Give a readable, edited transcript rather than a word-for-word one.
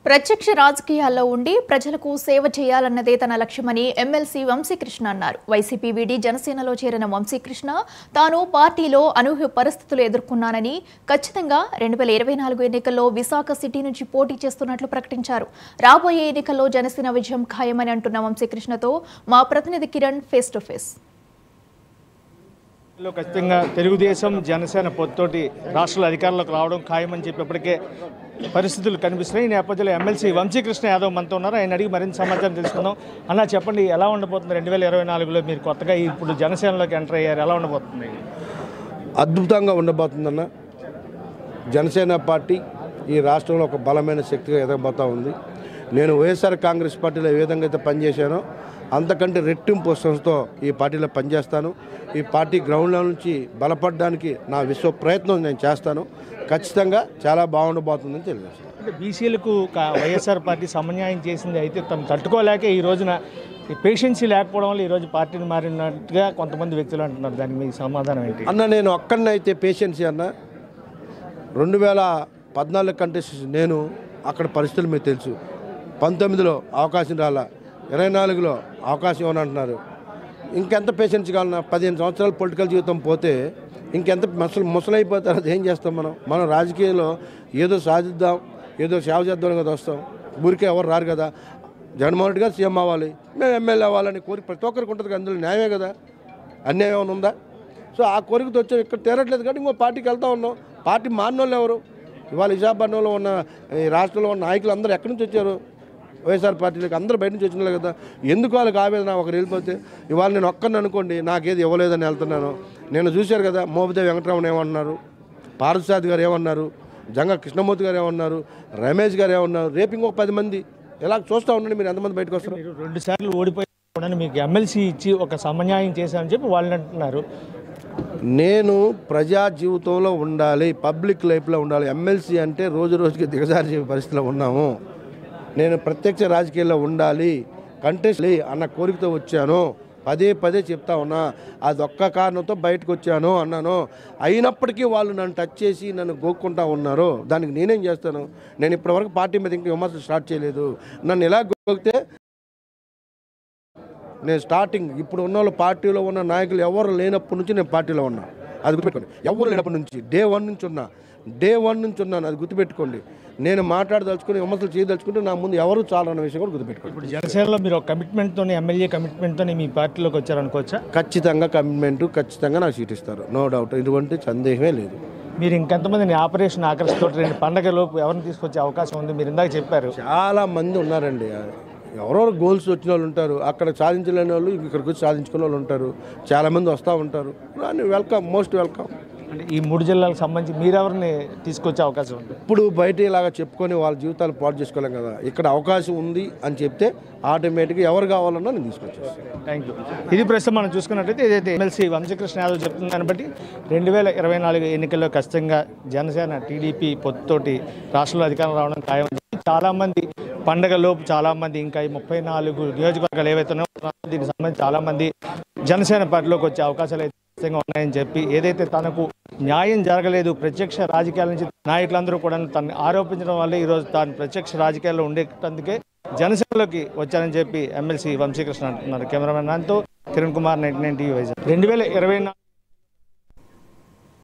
ప్రత్యక్ష రాజకీయాల్లో ఉండి ప్రజలకు సేవ చేయాలన్నదే తన లక్ష్యమని ఎమ్మెల్సీ వంశీకృష్ణ అన్నారు. వైసీపీ వీడి జనసేనలో చేరిన వంశీకృష్ణ తాను పార్టీలో అనూహ్య పరిస్థితులు ఎదుర్కొన్నానని, ఖచ్చితంగా 2024 ఎన్నికల్లో విశాఖ సిటీ నుంచి పోటీ చేస్తున్నట్లు ప్రకటించారు. రాబోయే ఎన్నికల్లో జనసేన విజయం ఖాయమని అంటున్న వంశీకృష్ణతో మా ప్రతినిధి కిరణ్ ఫేస్ టు ఫేస్. ఖచ్చితంగా తెలుగుదేశం జనసేన పొత్తోటి రాష్ట్రాల అధికారంలోకి రావడం ఖాయమని చెప్పేప్పటికే పరిస్థితులు కనిపిస్తున్నాయి. ఈ నేపథ్యంలో ఎమ్మెల్సీ వంశీకృష్ణ యాదవ్ మనతో ఉన్నారు. ఆయన అడిగి మరింత సమాచారం తెలుసుకుందాం. అలా చెప్పండి, ఎలా ఉండబోతుంది 2024లో మీరు కొత్తగా ఇప్పుడు జనసేనలోకి ఎంటర్ అయ్యారు, ఎలా ఉండబోతుంది? అద్భుతంగా ఉండబోతుందన్న. జనసేన పార్టీ ఈ రాష్ట్రంలో ఒక బలమైన శక్తిగా ఎదగబోతూ ఉంది. నేను వైఎస్ఆర్ కాంగ్రెస్ పార్టీలో ఏ విధంగా అయితే పనిచేశానో అంతకంటే రెట్టింపు సంస్థతో ఈ పార్టీలో పనిచేస్తాను. ఈ పార్టీ గ్రౌండ్లో నుంచి బలపడడానికి నా విశ్వ ప్రయత్నం నేను చేస్తాను. ఖచ్చితంగా చాలా బాగుండబోతుందని తెలియజేస్తాను. అంటే బీసీలకు వైఎస్ఆర్ పార్టీ సమన్యాయం చేసింది, అయితే తను తట్టుకోలేక ఈ రోజున పేషెన్సీ లేకపోవడం వల్ల ఈరోజు పార్టీని మారినట్టుగా కొంతమంది వ్యక్తులు అంటున్నారు. దానికి మీ సమాధానం ఏంటి? అన్న, నేను ఒక్కడినైతే పేషెన్సీ అన్న. 2014 కంటెస్ట్ నేను అక్కడ పరిస్థితులు మీకు తెలుసు. 19లో అవకాశం రాలా, 24లో అవకాశం ఇవ్వని అంటున్నారు. ఇంకెంత పేషెన్స్ కావాలన్నా? 15 సంవత్సరాలు పొలిటికల్ జీవితం పోతే ఇంకెంత ముసలైపోతారు. అది ఏం చేస్తాం మనం రాజకీయాల్లో ఏదో సాధిద్దాం, ఏదో సేవ చేద్దాం కదా వస్తాం. ఊరికే ఎవరు రారు కదా. జగన్మోహన్ రెడ్డి గారు సీఎం అవ్వాలి, మేము ఎమ్మెల్యే అవ్వాలని కోరిక ప్రతి ఒక్కరికి ఉంటుంది కదా. అందులో న్యాయమే కదా, అన్యాయం ఏమైనా ఉందా? సో ఆ కోరికతో వచ్చాం. ఇక్కడ తీరట్లేదు కాబట్టి ఇంకో పార్టీకి వెళ్తా ఉన్నాం. పార్టీ మారినోళ్ళు ఎవరు? ఇవాళ విశాఖపట్నంలో ఉన్న ఈ రాష్ట్రంలో ఉన్న నాయకులు అందరూ ఎక్కడి నుంచి వచ్చారు? వైఎస్ఆర్ పార్టీలకు అందరూ బయట నుంచి వచ్చిన కదా. ఎందుకు వాళ్ళకి ఆవేదన? ఒకరు వెళ్ళిపోతే ఇవాళ నేను ఒక్కరిని అనుకోండి, నాకేది ఇవ్వలేదని వెళ్తున్నాను. నేను చూశారు కదా, మోపిదేవి వెంకటరామన్ ఏమన్నారు, పార్థసారథి గారు ఏమన్నారు, జంగా కృష్ణమూర్తి గారు ఏమన్నారు, రమేష్ గారు ఏమన్నారు. రేపు ఇంకొక 10 మంది ఇలా చూస్తూ ఉండండి. మీరు ఎంతమంది బయటకు వస్తారు? 2 సార్లు ఓడిపోయి మీకు ఎమ్మెల్సీ ఇచ్చి ఒక సమన్యాయం చేశారని చెప్పి వాళ్ళు అంటున్నారు. నేను ప్రజా జీవితంలో ఉండాలి, పబ్లిక్ లైఫ్లో ఉండాలి. ఎమ్మెల్సీ అంటే రోజు రోజుకి దిగజారి పరిస్థితిలో ఉన్నాము. నేను ప్రత్యక్ష రాజకీయాల్లో ఉండాలి, కంటెస్ట్ అన్న కోరికతో వచ్చాను. పదే చెప్తా ఉన్నా. అదొక్క కారణంతో బయటకు వచ్చాను అన్నాను. అయినప్పటికీ వాళ్ళు నన్ను టచ్ చేసి నన్ను గోక్కుంటా ఉన్నారు. దానికి నేనేం చేస్తాను? నేను ఇప్పటివరకు పార్టీ మీద ఇంకా విమర్శలు స్టార్ట్ చేయలేదు. నన్ను ఎలా గోకితే నేను స్టార్టింగ్ ఇప్పుడు ఉన్న వాళ్ళు పార్టీలో ఉన్న నాయకులు ఎవరు లేనప్పటి నుంచి నేను పార్టీలో ఉన్నా. అది గుర్తుపెట్టుకోండి. ఎవరు లేనప్పటి నుంచి డే వన్ నుంచి ఉన్నాను. అది గుర్తుపెట్టుకోండి. నేను మాట్లాడదలుచుకుని విమర్శలు చేయదలుచుకుంటే నా ముందు ఎవరు చాలన్న విషయం కూడా గుర్తుపెట్టుకోండి. ఇప్పుడు జనసేనలో మీరు ఒక కమిట్మెంట్తో, ఎమ్మెల్యే కమిట్మెంట్తో మీ పార్టీలోకి వచ్చారనుకోవచ్చా? ఖచ్చితంగా కమిట్మెంటు, ఖచ్చితంగా నాకు సీట్ ఇస్తారు. నో డౌట్, ఇటువంటి సందేహమే లేదు. మీరు ఇంకెంతమందిని ఆపరేషన్ ఆకర్షితో 2 పండగలోపు ఎవరిని తీసుకొచ్చే అవకాశం ఉంది? మీరు ఇందాక చెప్పారు చాలా మంది ఉన్నారండి. ఎవరెవరు గోల్స్ వచ్చిన వాళ్ళు ఉంటారు, అక్కడ సాధించలేని వాళ్ళు ఇక్కడికి వచ్చి సాధించుకునే వాళ్ళు ఉంటారు. చాలామంది వస్తూ ఉంటారు. Welcome, most welcome. అంటే ఈ 3 జిల్లాలకు సంబంధించి మీరెవరిని తీసుకొచ్చే అవకాశం ఉంది? ఇప్పుడు బయట ఇలాగా చెప్పుకొని వాళ్ళ జీవితాలు పాటు చేసుకోలేం కదా. ఇక్కడ అవకాశం ఉంది అని చెప్తే ఆటోమేటిక్గా ఎవరు కావాలన్నా నేను తీసుకొచ్చేస్తాను. Thank you. ఇది ప్రస్తుతం మనం చూసుకున్నట్టయితే ఏదైతే ఎమ్మెల్సీ వంశీకృష్ణ యాదవ్ చెప్తున్న దాన్ని బట్టి 2024 ఎన్నికల్లో ఖచ్చితంగా జనసేన టీడీపీ పొత్తుతోటి రాష్ట్రంలో అధికారం రావడం ఖాయం. చాలామంది పండగలోపు చాలామంది ఇంకా ఈ 34 నియోజకవర్గాలు ఏవైతే ఉన్నాయో దీనికి సంబంధించి చాలామంది జనసేన పార్టీలోకి వచ్చే అవకాశాలు అయితే ఉన్నాయని చెప్పి, ఏదైతే తనకు న్యాయం జరగలేదు ప్రత్యక్ష రాజకీయాల నుంచి నాయకులందరూ కూడా తనని ఆరోపించడం వల్ల ఈరోజు తాను ప్రత్యక్ష రాజకీయాల్లో ఉండేటందుకే జనసేనలోకి వచ్చారని చెప్పి ఎమ్మెల్సీ వంశీకృష్ణ అంటున్నారు. కెమెరామెన్ నాతో కిరణ్ కుమార్, 99 టీవీ వైజాగ్. 2024